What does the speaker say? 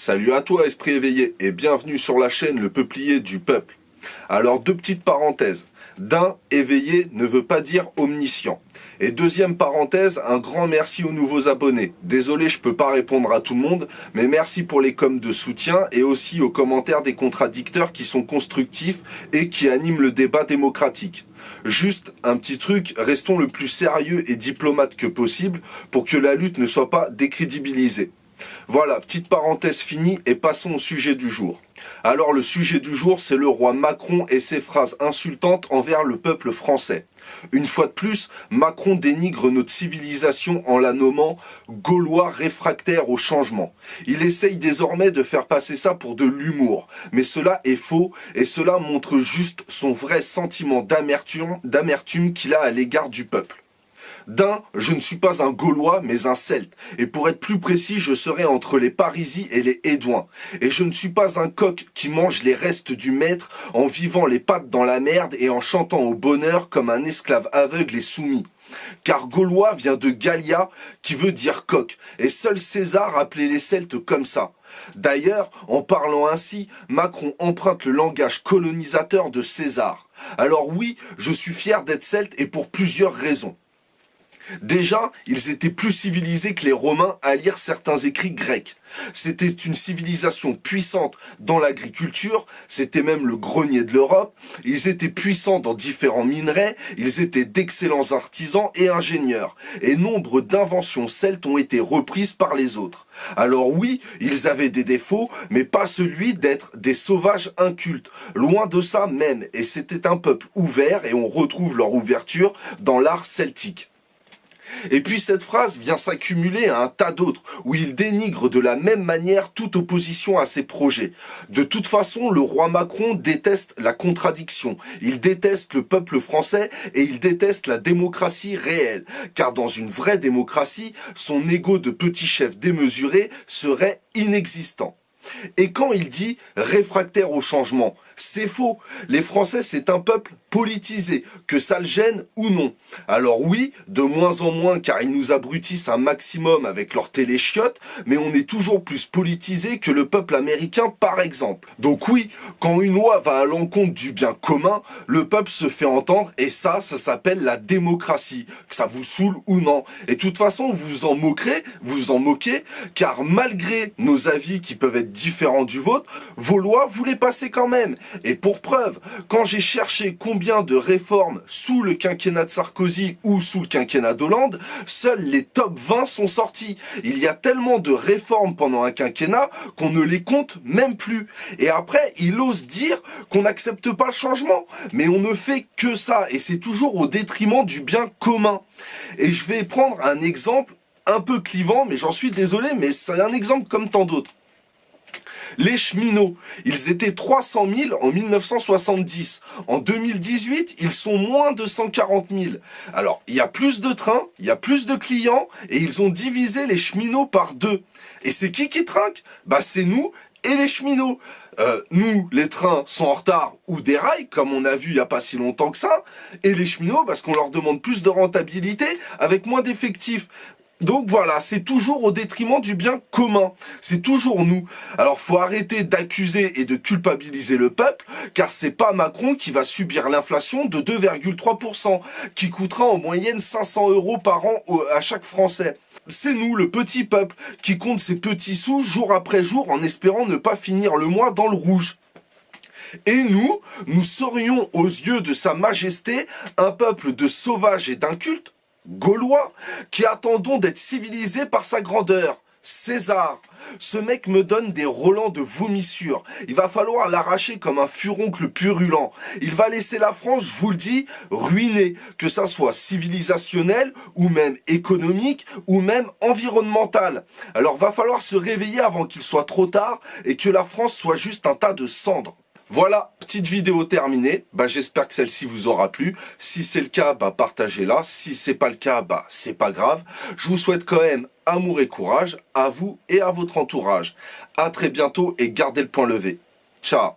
Salut à toi, esprit éveillé, et bienvenue sur la chaîne Le Peuplier du Peuple. Alors, deux petites parenthèses. D'un, éveillé ne veut pas dire omniscient. Et deuxième parenthèse, un grand merci aux nouveaux abonnés. Désolé, je peux pas répondre à tout le monde, mais merci pour les coms de soutien et aussi aux commentaires des contradicteurs qui sont constructifs et qui animent le débat démocratique. Juste un petit truc, restons le plus sérieux et diplomate que possible pour que la lutte ne soit pas décrédibilisée. Voilà, petite parenthèse finie et passons au sujet du jour. Alors le sujet du jour, c'est le roi Macron et ses phrases insultantes envers le peuple français. Une fois de plus, Macron dénigre notre civilisation en la nommant Gaulois réfractaires au changement. Il essaye désormais de faire passer ça pour de l'humour, mais cela est faux et cela montre juste son vrai sentiment d'amertume qu'il a à l'égard du peuple. D'un, je ne suis pas un Gaulois, mais un Celte. Et pour être plus précis, je serai entre les Parisis et les Édouins. Et je ne suis pas un coq qui mange les restes du maître en vivant les pattes dans la merde et en chantant au bonheur comme un esclave aveugle et soumis. Car Gaulois vient de Gallia, qui veut dire coq, et seul César appelait les Celtes comme ça. D'ailleurs, en parlant ainsi, Macron emprunte le langage colonisateur de César. Alors oui, je suis fier d'être Celte et pour plusieurs raisons. Déjà, ils étaient plus civilisés que les Romains à lire certains écrits grecs. C'était une civilisation puissante dans l'agriculture, c'était même le grenier de l'Europe. Ils étaient puissants dans différents minerais, ils étaient d'excellents artisans et ingénieurs. Et nombre d'inventions celtes ont été reprises par les autres. Alors oui, ils avaient des défauts, mais pas celui d'être des sauvages incultes. Loin de ça même, et c'était un peuple ouvert et on retrouve leur ouverture dans l'art celtique. Et puis cette phrase vient s'accumuler à un tas d'autres, où il dénigre de la même manière toute opposition à ses projets. De toute façon, le roi Macron déteste la contradiction, il déteste le peuple français et il déteste la démocratie réelle. Car dans une vraie démocratie, son ego de petit chef démesuré serait inexistant. Et quand il dit réfractaire au changement, c'est faux. Les Français, c'est un peuple politisé, que ça le gêne ou non. Alors oui, de moins en moins, car ils nous abrutissent un maximum avec leurs téléchiottes, mais on est toujours plus politisé que le peuple américain, par exemple. Donc oui, quand une loi va à l'encontre du bien commun, le peuple se fait entendre, et ça s'appelle la démocratie, que ça vous saoule ou non. Et de toute façon, vous en moquez, car malgré nos avis qui peuvent être différents du vôtre, vos lois, vous les passez quand même. Et pour preuve, quand j'ai cherché combien de réformes sous le quinquennat de Sarkozy ou sous le quinquennat d'Hollande, seuls les top 20 sont sortis. Il y a tellement de réformes pendant un quinquennat qu'on ne les compte même plus. Et après, il ose dire qu'on n'accepte pas le changement. Mais on ne fait que ça, et c'est toujours au détriment du bien commun. Et je vais prendre un exemple un peu clivant, mais j'en suis désolé, mais c'est un exemple comme tant d'autres. Les cheminots, ils étaient 300 000 en 1970. En 2018, ils sont moins de 140 000. Alors, il y a plus de trains, il y a plus de clients, et ils ont divisé les cheminots par deux. Et c'est qui trinque? Bah c'est nous et les cheminots. Nous, les trains sont en retard ou déraillent, comme on a vu il n'y a pas si longtemps que ça, et les cheminots, parce qu'on leur demande plus de rentabilité avec moins d'effectifs. Donc voilà, c'est toujours au détriment du bien commun. C'est toujours nous. Alors faut arrêter d'accuser et de culpabiliser le peuple, car c'est pas Macron qui va subir l'inflation de 2,3%, qui coûtera en moyenne 500 € par an à chaque Français. C'est nous, le petit peuple, qui compte ses petits sous jour après jour en espérant ne pas finir le mois dans le rouge. Et nous serions aux yeux de sa majesté un peuple de sauvages et d'incultes, Gaulois, qui attendons d'être civilisés par sa grandeur. César, ce mec me donne des relents de vomissure. Il va falloir l'arracher comme un furoncle purulent. Il va laisser la France, je vous le dis, ruinée, que ça soit civilisationnel, ou même économique, ou même environnemental. Alors va falloir se réveiller avant qu'il soit trop tard, et que la France soit juste un tas de cendres. Voilà, petite vidéo terminée. J'espère que celle-ci vous aura plu. Si c'est le cas, partagez-la. Si c'est pas le cas, c'est pas grave. Je vous souhaite quand même amour et courage à vous et à votre entourage. À très bientôt et gardez le point levé. Ciao.